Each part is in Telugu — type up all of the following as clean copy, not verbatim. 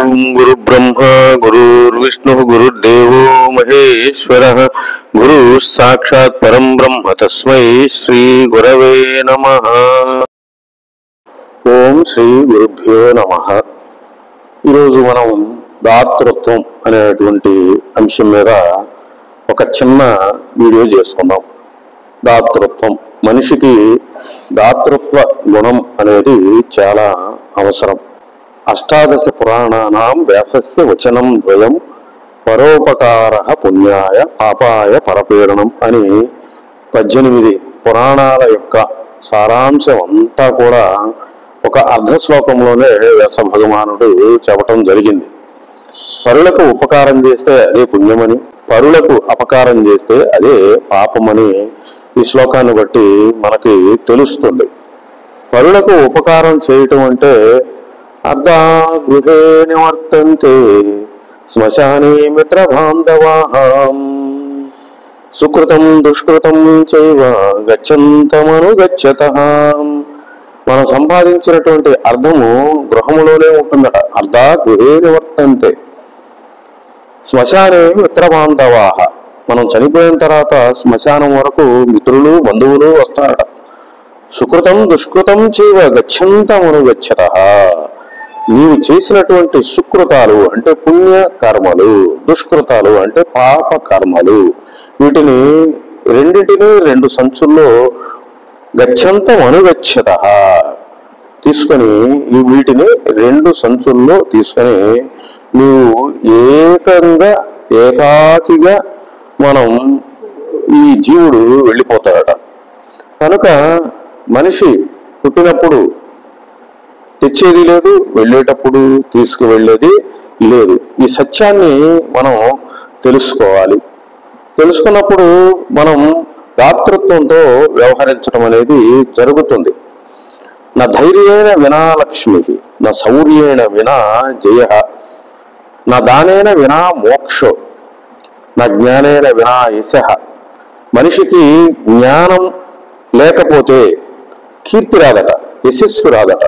ఓం గురు బ్రహ్మ గురుర్విష్ణు గురుర్దేవో మహేశ్వరః గురు సాక్షాత్ పరం బ్రహ్మ తస్మై శ్రీ గురవే నమః. ఓం శ్రీ గురుభ్యో నమః. ఈరోజు మనం దాతృత్వం అనేటువంటి అంశం మీద ఒక చిన్న వీడియో చేసుకుందాం. దాతృత్వం, మనిషికి దాతృత్వ గుణం అనేది చాలా అవసరం. అష్టాదశ పురాణానాం వ్యాసస్య వచనం ద్వయం పరోపకారః పుణ్యాయ పాపాయ పరపీడనం అని 18 పురాణాల యొక్క సారాంశం అంతా కూడా ఒక అర్ధ శ్లోకంలోనే వ్యాస భగవానుడు చెప్పటం జరిగింది. పరులకు ఉపకారం చేస్తే అదే పుణ్యమని, పరులకు అపకారం చేస్తే అదే పాపమని ఈ శ్లోకాన్ని బట్టి మనకి తెలుస్తుంది. పరులకు ఉపకారం చేయటం అంటే అర్ధా గృహే నివర్తంతే శ్మశానే మిత్ర బాంధవాః సుకృతం దుష్కృతం చైవ గచ్చంతమనుగచ్చతః. మనం సంపాదించినటువంటి అర్థము గృహములోనే ఉంటుందట. అర్ధా గృహే నివర్తంతే శ్మశానే మిత్ర బాంధవాః. మనం చనిపోయిన తర్వాత శ్మశానం వరకు మిత్రులు బంధువులు వస్తారట. సుకృతం దుష్కృతం చైవ గచ్చంతమనుగచ్చతః. నీవు చేసినటువంటి సుకృతాలు అంటే పుణ్య కర్మలు, దుష్కృతాలు అంటే పాప కర్మలు, వీటిని రెండింటినీ 2 సంచుల్లో గచ్చంతం అనుగచ్చతః తీసుకొని, వీటిని 2 సంచుల్లో తీసుకొని నీవు ఏకాకిగా మనం ఈ జీవుడు వెళ్ళిపోతాడట. కనుక మనిషి పుట్టినప్పుడు తెచ్చేది లేదు, వెళ్ళేటప్పుడు తీసుకువెళ్ళేది లేదు. ఈ సత్యాన్ని మనం తెలుసుకోవాలి. తెలుసుకున్నప్పుడు మనం దాతృత్వంతో వ్యవహరించడం అనేది జరుగుతుంది. నా ధైర్యేణ వినా లక్ష్మి, నా శౌర్యేణ వినా జయ, నా దానేన వినా మోక్షో, నా జ్ఞానేన వినా యశః. మనిషికి జ్ఞానం లేకపోతే కీర్తి రాదట, యశస్సు రాదట.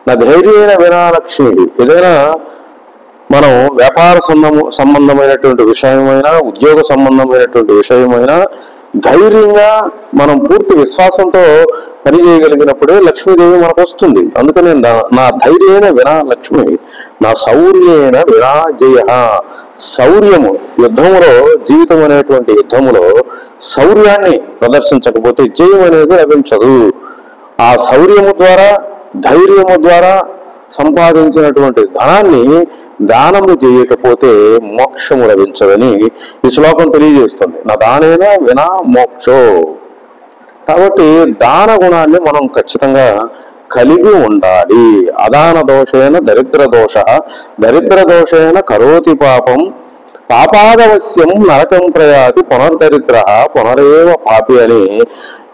నా ధైర్యమైన వినా లక్ష్మి. ఏదైనా మనం వ్యాపార సంబంధమైనటువంటి విషయమైనా, ఉద్యోగ సంబంధమైనటువంటి విషయమైనా ధైర్యంగా మనం పూర్తి విశ్వాసంతో పనిచేయగలిగినప్పుడే లక్ష్మీదేవి మనకు వస్తుంది. అందుకనే నా ధైర్యేన వినా లక్ష్మి, నా శౌర్యేన వినా జయ. శౌర్యము, యుద్ధములో, జీవితం అనేటువంటి యుద్ధములో శౌర్యాన్ని ప్రదర్శించకపోతే జయం అనేది లభించదు. ఆ శౌర్యము ద్వారా, ధైర్యము ద్వారా సంపాదించినటువంటి ధనాన్ని దానము చేయకపోతే మోక్షము లభించదని ఈ శ్లోకం తెలియజేస్తుంది. నా దానేనా వినా మోక్షో. కాబట్టి దాన గుణాన్ని మనం ఖచ్చితంగా కలిగి ఉండాలి. అదాన దోషేన దరిద్ర దోష, దరిద్ర దోషేన కరోతి పాపం, పాపాదవశ్యం నరకం ప్రయాతి పునర్దరిద్ర పునరేవ పాపి అని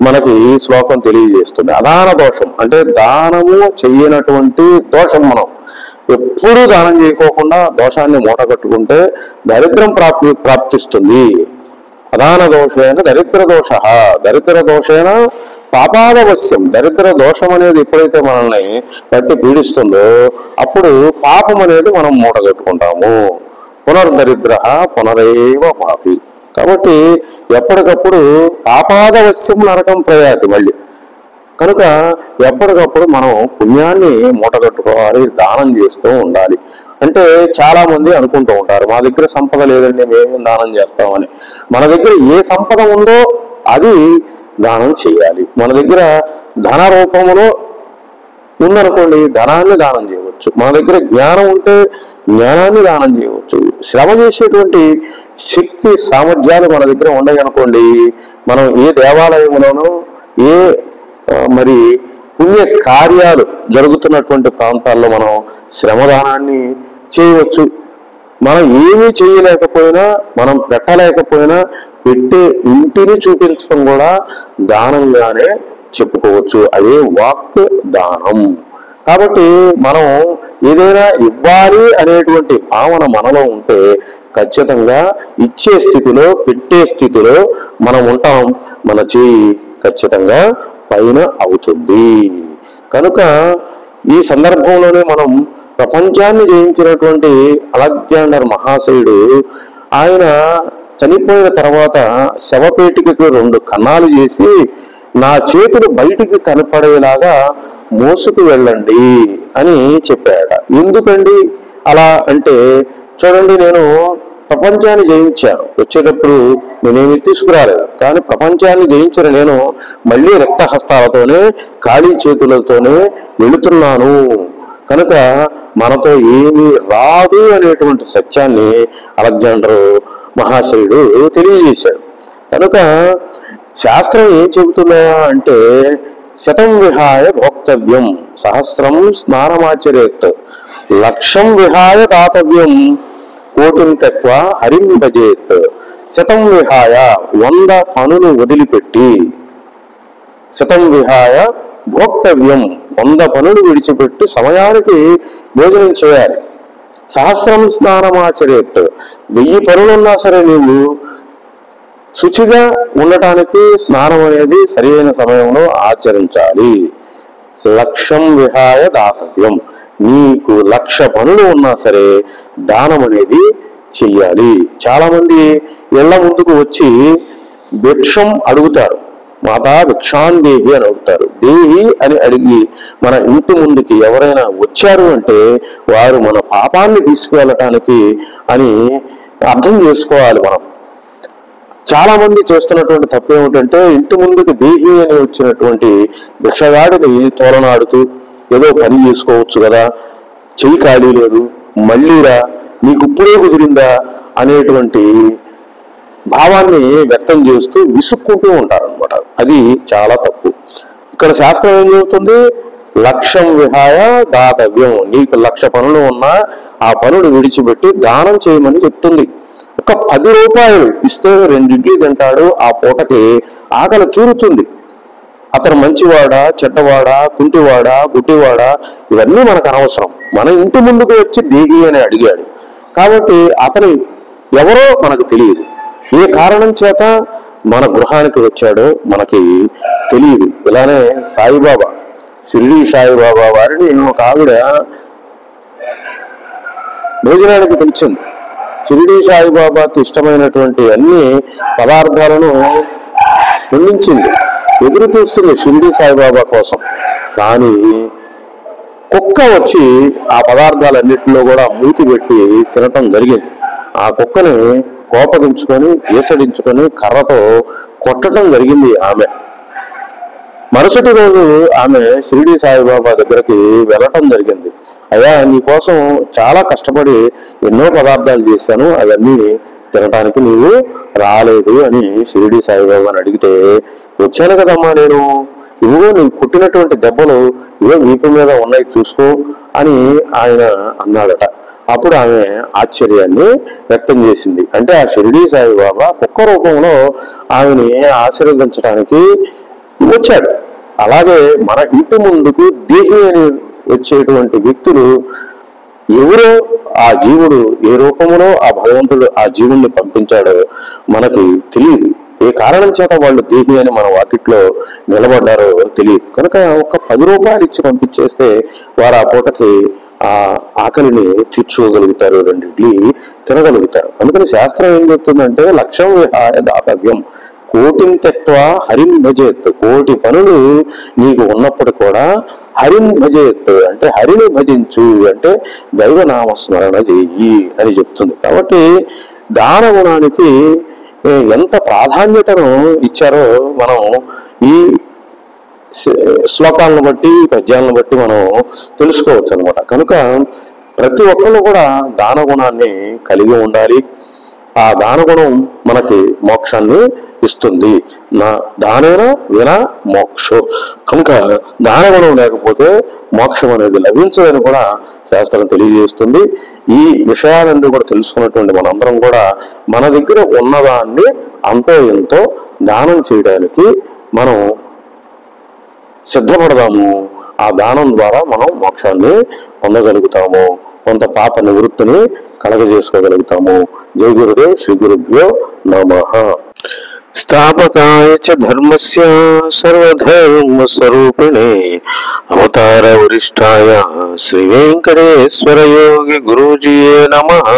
మనకి ఈ శ్లోకం తెలియజేస్తుంది. అదాన దోషం అంటే దానము చెయ్యనటువంటి దోషం. మనం ఎప్పుడూ దానం చేయకోకుండా దోషాన్ని మూట కట్టుకుంటే దరిద్రం ప్రాప్తిస్తుంది. అదాన దోషేన దరిద్ర దోష, దరిద్ర దోషేన పాపాదవశ్యం. దరిద్ర దోషం అనేది ఎప్పుడైతే మనల్ని బట్టి పీడిస్తుందో అప్పుడు పాపం అనేది మనం మూట కట్టుకుంటాము. పునర్దరిద్ర పునరేవ పాపి. కాబట్టి ఎప్పటికప్పుడు పాపాదవశ్యం నరకం ప్రయాతి మళ్ళీ. కనుక ఎప్పటికప్పుడు మనం పుణ్యాన్ని మూటగట్టుకోవాలి, దానం చేస్తూ ఉండాలి. అంటే చాలా మంది అనుకుంటూ ఉంటారు, మా దగ్గర సంపద లేదండి, మేమేం దానం చేస్తామని. మన దగ్గర ఏ సంపద ఉందో అది దానం చేయాలి. మన దగ్గర ధన రూపంలో ఉందనుకోండి, ధనాన్ని దానం చేయవచ్చు. మన దగ్గర జ్ఞానం ఉంటే జ్ఞానాన్ని దానం చేయవచ్చు. శ్రమ చేసేటువంటి శక్తి సామర్థ్యాలు మన దగ్గర ఉన్నాయనుకోండి, మనం ఏ దేవాలయంలోనూ ఏ మరి పుణ్య కార్యాలు జరుగుతున్నటువంటి ప్రాంతాల్లో మనం శ్రమదానాన్ని చేయవచ్చు. మనం ఏమీ చేయలేకపోయినా, మనం పెట్టలేకపోయినా పెట్టే ఇంటిని చూపించడం కూడా దానంగానే చెప్పుకోవచ్చు. అదే వాక్ దానం. కాబట్టి మనం ఏదైనా ఇవ్వాలి అనేటువంటి భావన మనలో ఉంటే ఖచ్చితంగా ఇచ్చే స్థితిలో, పెట్టే స్థితిలో మనం ఉంటాం. మన చేయి ఖచ్చితంగా పైన అవుతుంది. కనుక ఈ సందర్భంలోనే మనం ప్రపంచాన్ని జయించినటువంటి అలెగ్జాండర్ మహాశయుడు ఆయన చనిపోయిన తర్వాత శవపేటికకు 2 కన్నాలు చేసి నా చేతులు బయటికి కనపడేలాగా మోసుకు వెళ్ళండి అని చెప్పాడ. ఎందుకండి అలా అంటే, చూడండి నేను ప్రపంచాన్ని జయించాను, వచ్చేటప్పుడు నేనేమి తీసుకురాలేదు, కానీ ప్రపంచాన్ని జయించిన నేను మళ్ళీ రక్తహస్తాలతోనే ఖాళీ చేతులతోనే వెళుతున్నాను, కనుక మనతో ఏమీ రాదు అనేటువంటి సత్యాన్ని అలెగ్జాండర్ మహాశయుడు తెలియజేశాడు. కనుక శాస్త్రం ఏం చెబుతున్నా అంటే, శతం విహాయ భోక్తవ్యం, సహస్రం స్నానమాచరేత్, లక్షం విహాయ దాతవ్యం, కోటిం త్యక్త్వా హరిం భజేత్. శతం విహాయ 100 పనులు వదిలిపెట్టి, శతం విహాయ భోక్తవ్యం 100 పనులు విడిచిపెట్టి సమయానికి భోజనం చేయాలి. సహస్రం స్నానమాచరేత్, 1000 పనులున్నా సరే నీవు శుచిగా ఉండటానికి స్నానం అనేది సరైన సమయంలో ఆచరించాలి. లక్ష్యం విహాయ దాతవ్యం, నీకు 1,00,000 పనులు ఉన్నా సరే దానం అనేది చెయ్యాలి. చాలా మంది ఇళ్ల ముందుకు వచ్చి భిక్షం అడుగుతారు, మాతా భిక్షాందేహి అని అడుగుతారు. దేహి అని అడిగి మన ఇంటి ముందుకి ఎవరైనా వచ్చారు అంటే వారు మన పాపాన్ని తీసుకువెళ్ళటానికి అని అర్థం చేసుకోవాలి. మనం చాలా మంది చేస్తున్నటువంటి తప్పు ఏమిటంటే, ఇంటి ముందుకు దేహి అని వచ్చినటువంటి భిక్షగాడిని తోలనాడుతూ ఏదో పని చేసుకోవచ్చు కదా, చెయ్యి ఖాళీ లేదు, మళ్ళీరా, నీకు ఇప్పుడే కుదిరిందా అనేటువంటి భావాన్ని వ్యక్తం చేస్తూ విసుక్కుంటూ ఉంటారు అనమాట. అది చాలా తప్పు. ఇక్కడ శాస్త్రం ఏం చెబుతుంది, లక్ష్యం విహాయ దాతవ్యం, నీకు 1,00,000 పనులు ఉన్నా ఆ పనులు విడిచిపెట్టి దానం చేయమని చెప్తుంది. ఒక 10 రూపాయలు ఇస్తే 2 ఇడ్లీ తింటాడు, ఆ పూటకి ఆకలి తీరుతుంది. అతను మంచివాడా, చెడ్డవాడా, కుంటివాడా, గుడ్డివాడా, ఇవన్నీ మనకు అనవసరం. మన ఇంటి ముందుకు వచ్చి దేహి అని అడిగాడు కాబట్టి అతను ఎవరో మనకు తెలియదు, ఏ కారణం చేత మన గృహానికి వచ్చాడో మనకి తెలియదు. ఇలానే సాయిబాబా, షిరిడి సాయిబాబా వారిని ఒక ఆవిడ భోజనానికి పిలిచింది. షిరిడి సాయిబాబాకి ఇష్టమైనటువంటి అన్ని పదార్థాలను వండించింది, ఎదురు చూస్తుంది షిరిడి సాయిబాబా కోసం. కానీ కుక్క వచ్చి ఆ పదార్థాలన్నింటిలో కూడా మూతి పెట్టి తినటం జరిగింది. ఆ కుక్కని కోపగించుకొని ఏసడించుకొని కర్రతో కొట్టడం జరిగింది ఆమె. మరుసటి రోజు ఆమె షిరిడి సాయిబాబా దగ్గరికి వెళ్ళటం జరిగింది. అయ్యా, నీకోసం చాలా కష్టపడి ఎన్నో పదార్థాలు చేశాను, అవన్నీ తినటానికి నీవు రాలేదు అని షిరిడి సాయిబాబాని అడిగితే, వచ్చాను కదమ్మా నేను, ఇవో నువ్వు పుట్టినటువంటి దెబ్బలు ఇవో వీపు మీద ఉన్నాయి చూసుకో అని ఆయన అన్నాడట. అప్పుడు ఆమె ఆశ్చర్యాన్ని వ్యక్తం చేసింది. అంటే ఆ షిరిడి సాయిబాబా కుక్క రూపంలో ఆమెని ఆశీర్వదించడానికి వచ్చాడు. అలాగే మన ఇంటి ముందుకు దేహి అని వచ్చేటువంటి వ్యక్తులు ఎవరో, ఆ జీవుడు ఏ రూపంలో ఆ భగవంతుడు ఆ జీవుణ్ణి పంపించాడో మనకి తెలియదు. ఏ కారణం చేత వాళ్ళు దేహి అని మన వాకిట్లో నిలబడ్డారో తెలియదు. కనుక ఒక 10 రూపాయలు ఇచ్చి పంపించేస్తే వారు ఆ పూటకి ఆ ఆకలిని తీర్చుకోగలుగుతారు, 2 ఇడ్లీ తినగలుగుతారు. అందుకని శాస్త్రం ఏం చెప్తుందంటే, లక్ష్యం విహాయ దాతవ్యం, కోటిం త్యక్త్వా హరిం భజేత్, 1,00,000 పనులు నీకు ఉన్నప్పుడు కూడా హరిం భజేత్ అంటే హరిని భజించు, అంటే దైవనామస్మరణ చెయ్యి అని చెప్తుంది. కాబట్టి దాన గుణానికి ఎంత ప్రాధాన్యతను ఇచ్చారో మనం ఈ శ్లోకాలను బట్టి, పద్యాలను బట్టి మనం తెలుసుకోవచ్చు అనమాట. కనుక ప్రతి ఒక్కరు కూడా దాన గుణాన్ని కలిగి ఉండాలి. ఆ దానగుణం మనకి మోక్షాన్ని ఇస్తుంది. నా దానేన వినా మోక్షో, కనుక దానగుణం లేకపోతే మోక్షం అనేది లభించదని కూడా శాస్త్రం తెలియజేస్తుంది. ఈ విషయాలన్నీ కూడా తెలుసుకున్నటువంటి మనందరం కూడా మన దగ్గర ఉన్నదాన్ని అంతో ఎంతో దానం చేయడానికి మనం సిద్ధపడదాము. ఆ దానం ద్వారా మనం మోక్షాన్ని పొందగలుగుతాము, కొంత పాప నివృత్తిని కలగజేసుకోగలుగుతాము. జై గురుదేవ్, శ్రీ గురుభ్యో నమః. స్థాపకాయ చ ధర్మస్య సర్వధర్మ స్వరూపిణే అవతార వరిష్ఠాయ శ్రీ వెంకటేశ్వర యోగి గురూజీయే నమః.